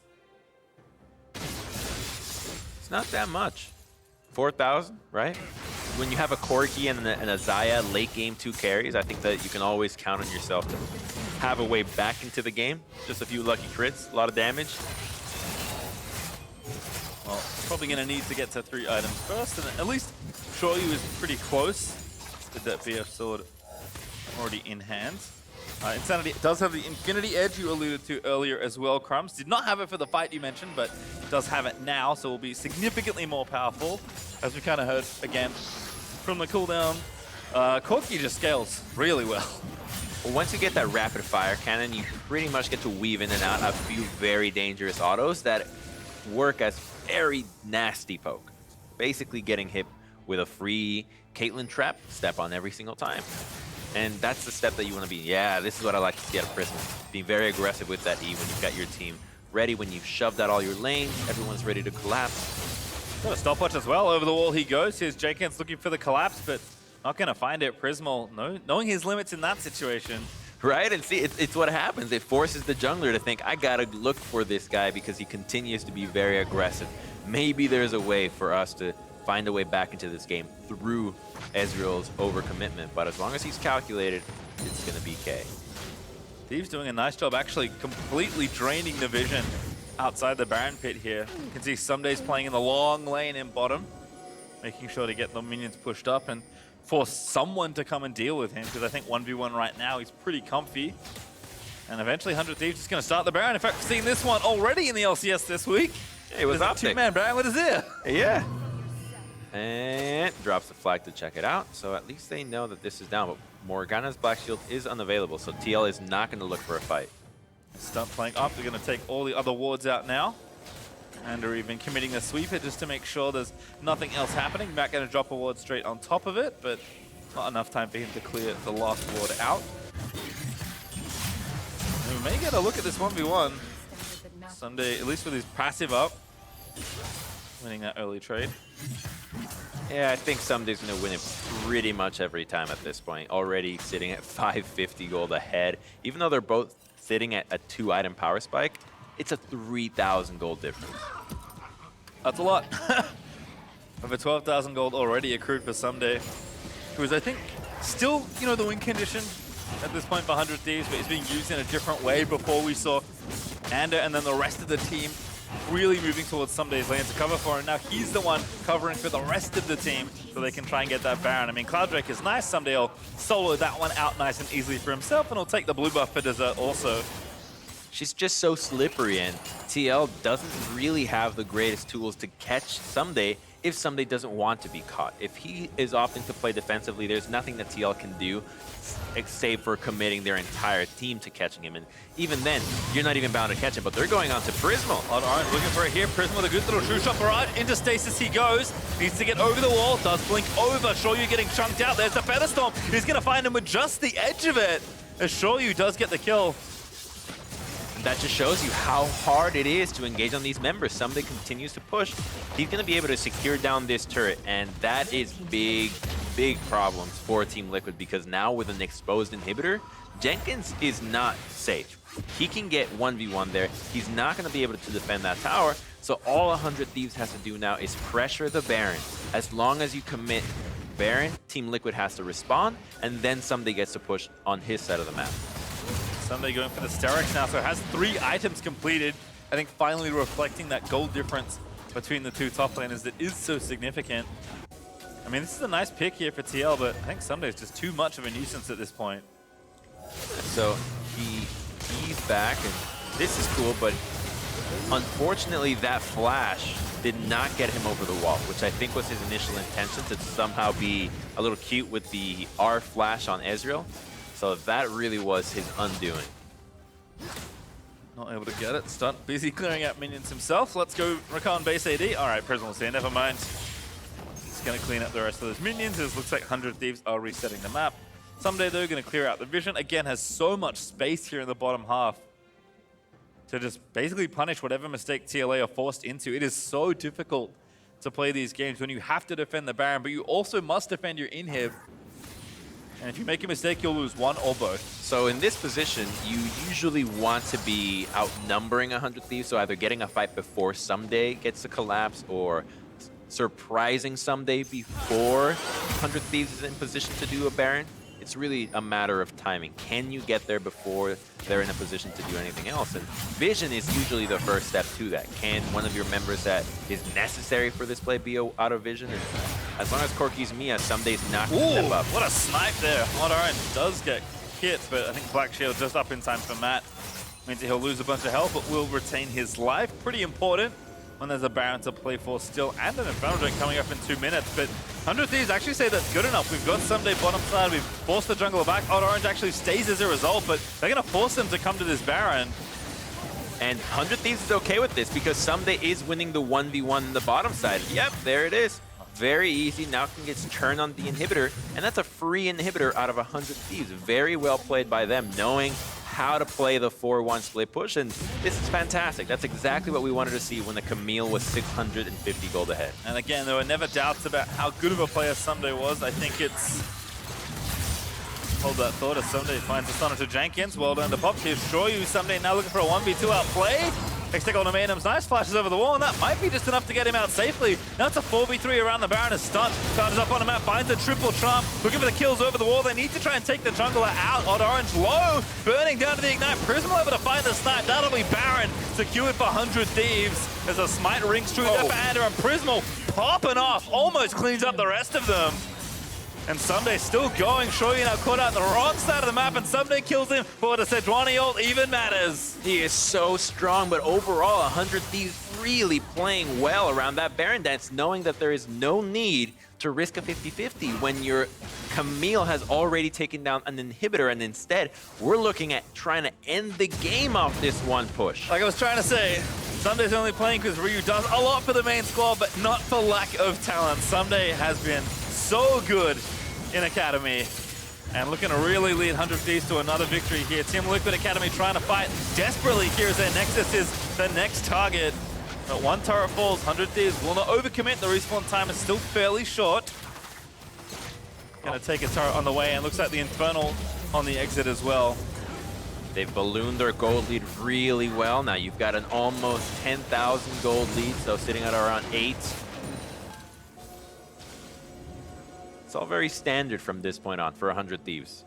It's not that much. 4,000, right? When you have a Corki and a Xayah late game 2 carries, I think that you can always count on yourself to have a way back into the game. Just a few lucky crits, a lot of damage. Well, probably going to need to get to 3 items first, and at least Shoyu is pretty close with that BF sword already in hand. Insanity does have the Infinity Edge you alluded to earlier as well, Crumbs. Did not have it for the fight you mentioned, but does have it now, so will be significantly more powerful. As we kind of heard again from the cooldown, Corki just scales really well. Well, once you get that rapid fire cannon, you pretty much get to weave in and out a few very dangerous autos that work as very nasty poke. Basically getting hit with a free Caitlyn trap step on every single time. And that's the step that you want to be. Yeah, this is what I like to see out of Prismal. Being very aggressive with that E when you've got your team ready, when you've shoved out all your lanes, everyone's ready to collapse. Got a stopwatch as well. Over the wall he goes. Here's Jenkins looking for the collapse, but not going to find it. Prismal, knowing his limits in that situation. Right, and see, it's what happens. It forces the jungler to think, I gotta look for this guy because he continues to be very aggressive. Maybe there's a way for us to find a way back into this game through Ezreal's overcommitment, but as long as he's calculated, it's gonna be K. Thieves doing a nice job actually completely draining the vision outside the Baron pit here. You can see Somedays playing in the long lane in bottom, making sure to get the minions pushed up and force someone to come and deal with him, because I think 1v1 right now he's pretty comfy. And eventually 100 Thieves is going to start the Baron. In fact, we've seen this one already in the LCS this week. It was up. 2-man Baron with Azir. Yeah. And drops the flag to check it out. So at least they know that this is down. But Morgana's Black Shield is unavailable, so TL is not going to look for a fight. Stunt playing up. They're going to take all the other wards out now. And are even committing a sweeper just to make sure there's nothing else happening. Matt going to drop a ward straight on top of it, but not enough time for him to clear the last ward out. And we may get a look at this 1v1. Sunday, at least with his passive up, winning that early trade. Yeah, I think Sumday's going to win it pretty much every time at this point. Already sitting at 550 gold ahead. Even though they're both sitting at a 2-item power spike, it's a 3,000 gold difference. That's a lot. Over 12,000 gold already accrued for Someday, who is, I think, still, you know, the win condition at this point for 100 Thieves, but he's being used in a different way. Before we saw Ander and then the rest of the team really moving towards Someday's lane to cover for him. Now he's the one covering for the rest of the team so they can try and get that Baron. I mean, Clouddrake is nice. Someday will solo that one out nice and easily for himself, and he'll take the blue buff for dessert also. She's just so slippery, and TL doesn't really have the greatest tools to catch Someday if Someday doesn't want to be caught. If he is opting to play defensively, there's nothing that TL can do save for committing their entire team to catching him. And even then, you're not even bound to catch him, but they're going on to Prismal. All right, looking for it here. Prism with a good little true shot barrage. Into stasis he goes. Needs to get over the wall. Does blink over. Shoryu getting chunked out. There's the Feather Storm. He's going to find him with just the edge of it. As Shoryu does get the kill. That just shows you how hard it is to engage on these members. Someday continues to push. He's going to be able to secure down this turret, and that is big problems for Team Liquid, because now with an exposed inhibitor, Jenkins is not safe. He can get 1v1 there. He's not going to be able to defend that tower, so all 100 Thieves has to do now is pressure the Baron. As long as you commit Baron, Team Liquid has to respond, and then Someday gets to push on his side of the map. Someday going for the Sterex now, so has 3 items completed. I think finally reflecting that gold difference between the two top laners that is so significant. I mean, this is a nice pick here for TL, but I think Someday is just too much of a nuisance at this point. So he's back, and this is cool, but unfortunately that flash did not get him over the wall, which I think was his initial intention, to somehow be a little cute with the R flash on Ezreal. So that really was his undoing. Not able to get it. Stunt busy clearing out minions himself. Let's go Rakan base AD. All right, Prismal's here. Never mind. He's going to clean up the rest of those minions. It looks like 100 Thieves are resetting the map. Someday, though, going to clear out the vision. Again, has so much space here in the bottom half to just basically punish whatever mistake TLA are forced into. It is so difficult to play these games when you have to defend the Baron, but you also must defend your inhib. And if you make a mistake, you'll lose one or both. So in this position, you usually want to be outnumbering 100 Thieves, so either getting a fight before Someday gets to collapse, or surprising Someday before 100 Thieves is in position to do a Baron. It's really a matter of timing. Can you get there before they're in a position to do anything else? And vision is usually the first step to that. Can one of your members that is necessary for this play be out of vision? And as long as Corky's Mia, Someday's not going to step up. What a snipe there. Blood Orange does get hit, but I think Black Shield just up in time for Matt. Means he'll lose a bunch of health, but will retain his life. Pretty important when there's a Baron to play for still, and an Infernal Drake coming up in 2 minutes. But 100 Thieves actually say that's good enough. We've got Someday bottom side, we've forced the jungler back. Odd Orange actually stays as a result, but they're going to force them to come to this Baron. And 100 Thieves is okay with this, because Someday is winning the 1v1 in the bottom side. Yep, there it is. Very easy. Now can get turned on the inhibitor, and that's a free inhibitor out of 100 Thieves. Very well played by them, knowing how to play the 4-1 split push, and this is fantastic. That's exactly what we wanted to see when the Camille was 650 gold ahead. And again, there were never doubts about how good of a player Someday was. I think it's... Hold that thought as Someday finds the stunner to Jenkins. Well done to Pop. Here's Shoryu. Someday now looking for a 1v2 outplay. X-Tech on Momentum's nice, flashes over the wall, and that might be just enough to get him out safely. Now it's a 4v3 around the Baron as Stunt charges up on the map, finds a triple trump, looking for the kills over the wall. They need to try and take the jungler out. Odd Orange low, burning down to the Ignite. Prismal able to find the snipe. That'll be Baron secured for 100 Thieves as a smite rings through the Bander, and Prismal popping off, almost cleans up the rest of them. And Someday still going. Shoryu now caught out on the wrong side of the map, and Someday kills him for the Sejuani ult even matters. He is so strong, but overall, 100 Thieves really playing well around that Baron dance, knowing that there is no need to risk a 50-50 when your Camille has already taken down an inhibitor, and instead, we're looking at trying to end the game off this one push. Like I was trying to say, Someday's only playing because Ryu does a lot for the main squad, but not for lack of talent. Someday has been so good in Academy, and looking to really lead 100 Thieves to another victory here. Team Liquid Academy trying to fight desperately here as their Nexus is the next target. But one turret falls, 100 Thieves will not overcommit. The respawn time is still fairly short. Gonna take a turret on the way, and looks like the Infernal on the exit as well. They've ballooned their gold lead really well. Now you've got an almost 10,000 gold lead, so sitting at around 8. It's all very standard from this point on for 100 Thieves.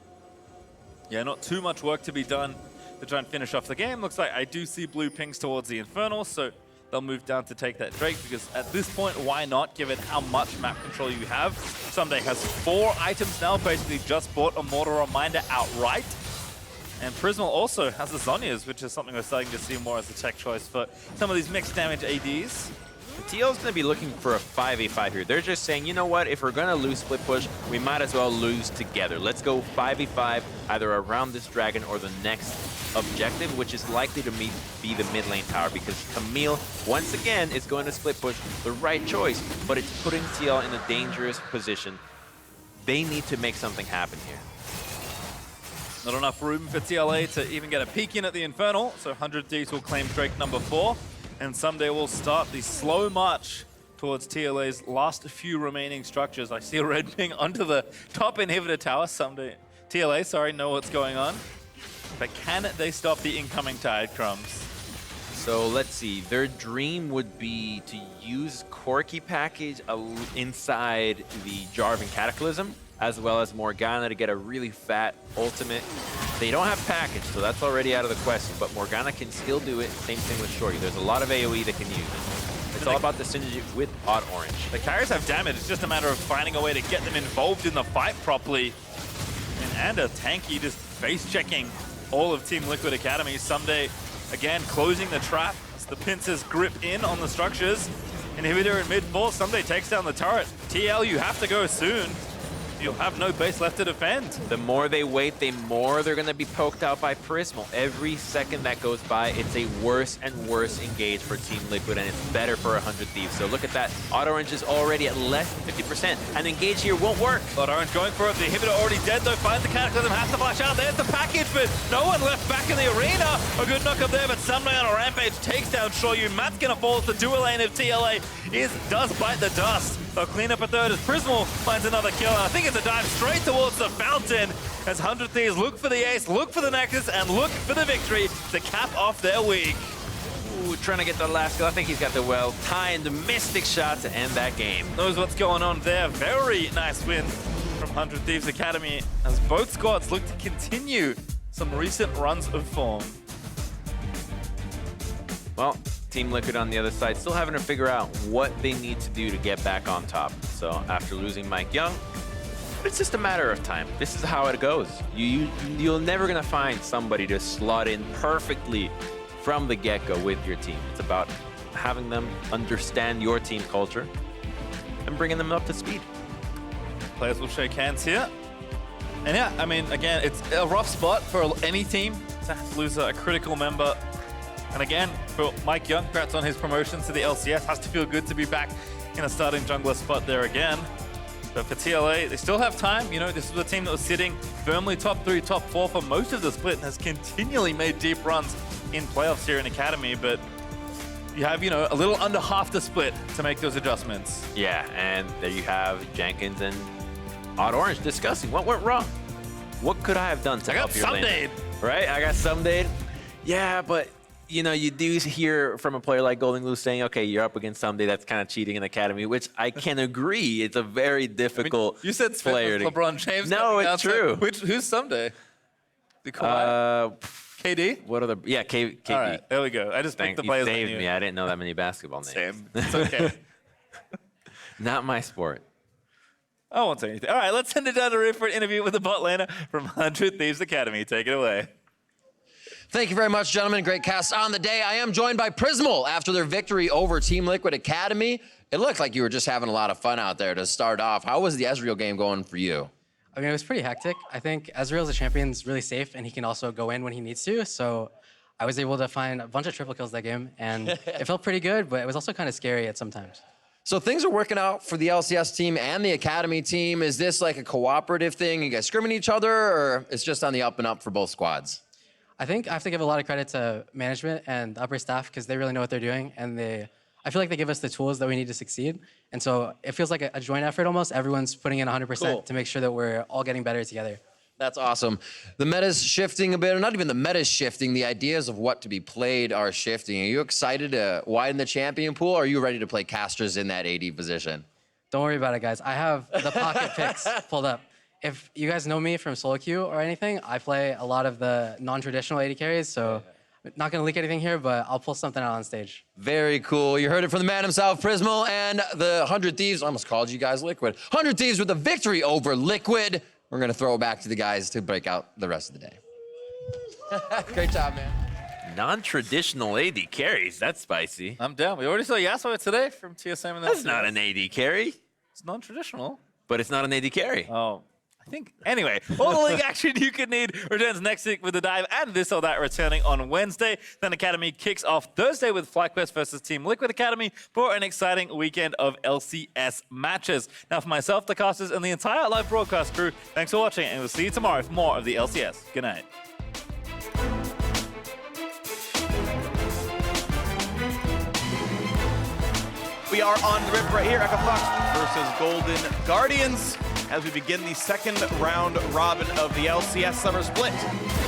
Yeah, not too much work to be done to try and finish off the game. Looks like I do see blue pings towards the Infernal, so they'll move down to take that Drake, because at this point, why not, given how much map control you have? Someday has 4 items now, basically just bought a Mortar Reminder outright. And Prismal also has the Zhonya's, which is something we're starting to see more as a tech choice for some of these mixed damage ADs. The TL's going to be looking for a 5v5 here. They're just saying, you know what, if we're going to lose split push, we might as well lose together. Let's go 5v5 either around this dragon or the next objective, which is likely to be the mid lane tower, because Camille, once again, is going to split push. The right choice, but it's putting TL in a dangerous position. They need to make something happen here. Not enough room for TLA to even get a peek in at the Infernal, so 100 Thieves will claim Drake number 4. And Someday will start the slow march towards TLA's last few remaining structures. I see a red ping onto the top inhibitor tower. Someday, TLA, sorry, know what's going on. But can they stop the incoming Tide Crumbs? So let's see, their dream would be to use Corki package inside the Jarvan Cataclysm, as well as Morgana to get a really fat ultimate. They don't have package, so that's already out of the question, but Morgana can still do it. Same thing with Shorty. There's a lot of AoE they can use. It's all about the synergy with Odd Orange. The carriers have damage. It's just a matter of finding a way to get them involved in the fight properly. And a tanky just face-checking all of Team Liquid Academy. Someday, again, closing the trap as the pincers grip in on the structures. Inhibitor in mid-4, Someday takes down the turret. TL, you have to go soon. You'll have no base left to defend. The more they wait, the more they're going to be poked out by Prismal. Every second that goes by, it's a worse and worse engage for Team Liquid, and it's better for 100 Thieves. So look at that. Odd Orange is already at less than 50%. An engage here won't work. Odd Orange going for it. The inhibitor already dead, though. Finds the Cataclysm, has to flash out. There's the package, but no one left back in the arena. A good knock up there, but Sunray on a rampage takes down Shoyu. Matt's going to fall as the dual lane of TLA does bite the dust. They'll clean up a third as Prismal finds another kill. I think it's a dive straight towards the fountain as 100 Thieves look for the ace, look for the Nexus, and look for the victory to cap off their week. Ooh, trying to get the last kill. I think he's got the well-timed mystic shot to end that game. Knows what's going on there. Very nice win from 100 Thieves Academy as both squads look to continue some recent runs of form. Well, Team Liquid on the other side still having to figure out what they need to do to get back on top. So after losing Mike Young, it's just a matter of time. This is how it goes. You're never gonna find somebody to slot in perfectly from the get-go with your team. It's about having them understand your team culture and bringing them up to speed. Players will shake hands here. And yeah, I mean, again, it's a rough spot for any team to have to lose a critical member. And again, for Mike Young, congrats on his promotion to the LCS. Has to feel good to be back in a starting jungler spot there again. But for TLA, they still have time. You know, this was a team that was sitting firmly top 3, top 4 for most of the split and has continually made deep runs in playoffs here in Academy. But you have, you know, a little under half the split to make those adjustments. Yeah, and there you have Jenkins and Odd Orange discussing what went wrong. What could I have done to help your lane? I got Someday. Right, I got Someday. Yeah, but you know, you do hear from a player like Golden Glue saying, okay, you're up against Someday that's kind of cheating in Academy, which I can agree. It's a very difficult you said player. LeBron James. No, it's true. Who's Someday? The Kawhi? KD? What other? Yeah, KD. All right, there we go. I just picked the players. You saved me. I didn't know that many basketball names. Same. It's okay. Not my sport. I won't say anything. All right, let's send it down to Riff for an interview with the bot laner from 100 Thieves Academy. Take it away. Thank you very much, gentlemen. Great cast on the day. I am joined by Prismal after their victory over Team Liquid Academy. It looked like you were just having a lot of fun out there to start off. How was the Ezreal game going for you? I mean, it was pretty hectic. I think Ezreal as a champion is really safe, and he can also go in when he needs to. So I was able to find a bunch of triple kills that game, and it felt pretty good, but it was also kind of scary at some times. So things are working out for the LCS team and the Academy team. Is this like a cooperative thing? You guys scrimming each other, or it's just on the up and up for both squads? I think I have to give a lot of credit to management and the upper staff because they really know what they're doing, and they I feel like they give us the tools that we need to succeed. And so it feels like a joint effort almost. Everyone's putting in 100% to make sure that we're all getting better together. That's awesome. The meta's shifting a bit, or not even the meta's shifting, the ideas of what to be played are shifting. Are you excited to widen the champion pool, or are you ready to play casters in that AD position? Don't worry about it, guys. I have the pocket picks pulled up. If you guys know me from solo queue or anything, I play a lot of the non-traditional AD carries, so I'm not gonna leak anything here, but I'll pull something out on stage. Very cool. You heard it from the man himself, Prismal, and the 100 Thieves. I almost called you guys Liquid. 100 Thieves with a victory over Liquid. We're gonna throw it back to the guys to break out the rest of the day. Great job, man. Non-traditional AD carries. That's spicy. I'm down. We already saw Yasuo today from TSM. And That's not an AD carry, It's non-traditional. but it's not an AD carry. Oh. I think, anyway, all the league action you could need returns next week with the dive and this or that returning on Wednesday. Then Academy kicks off Thursday with FLICKR versus Team Liquid Academy for an exciting weekend of LCS matches. Now for myself, the casters, and the entire live broadcast crew, thanks for watching, and we'll see you tomorrow for more of the LCS. Good night. We are on the rip right here, Echo Fox versus Golden Guardians, as we begin the second round robin of the LCS Summer Split.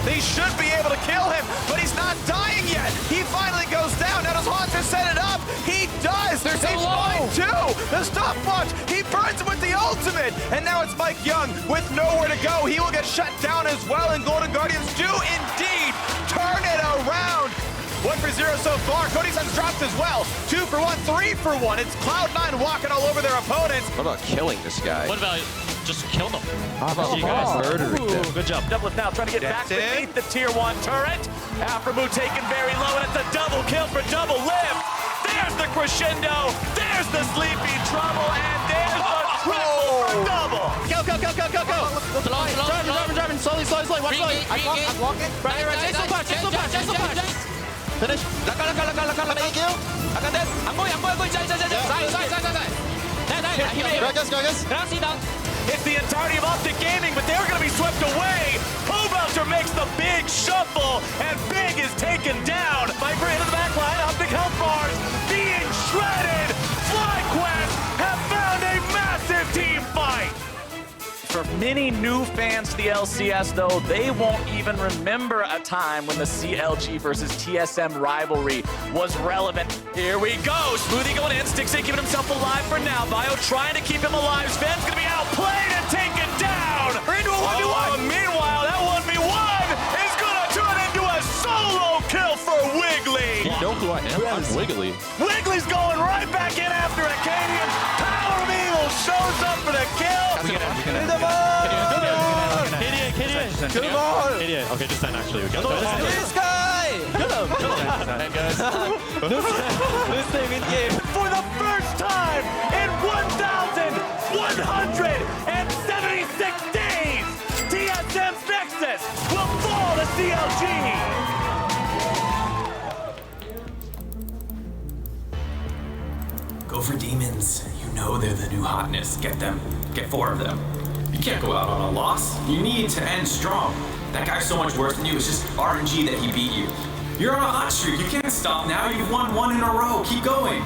They should be able to kill him, but he's not dying yet. He finally goes down. Now does Haunter set it up? He does. They're so low. The stopwatch. He burns him with the ultimate. And now it's Mike Young with nowhere to go. He will get shut down as well, and Golden Guardians do indeed turn it around. 1 for 0 so far. Cody Sun's dropped as well. 2 for 1, 3 for 1. It's Cloud9 walking all over their opponents. What about killing this guy? What about just kill them? How about murdering them? Good job. Double now trying to get back beneath the tier 1 turret. Aframu taken very low, and it's a double kill for Double Live. There's the crescendo. There's the sleepy trouble, and there's the triple for Double. Go. Driving. Slowly. Watch slowly. I'm walking. Right. Chase some punch. Finish. Lakar. Akan this. Ang boy. Side. It's the entirety of Optic Gaming, but they're going to be swept away. Pobelter makes the big shuffle, and Big is taken down. Viper into the back line. Optic health bars being shredded. FlyQuest have found a massive team fight. For many new fans to the LCS, though, they won't even remember a time when the CLG versus TSM rivalry was relevant. Here we go. Smoothie going in. Stixie keeping himself alive for now. Bio trying to keep him alive. Sven's going to be outplayed and taken down. We're into a 1v1. Meanwhile, that 1v1 is going to turn into a solo kill for Wiggly. You know who I am? I'm Wiggly. Wiggly's going right back in after Acadian. Power of Eagle shows up for the kill. Okay, just then actually. This guy! Kill him! This thing in game. For the first time in 1,176 days, TSM's Nexus will fall to CLG. Go for demons. You know they're the new hotness. Get them. Get 4 of them. You can't go out on a loss. You need to end strong. That guy's so much worse than you. It's just RNG that he beat you. You're on a hot streak. You can't stop now. You've won 1 in a row. Keep going.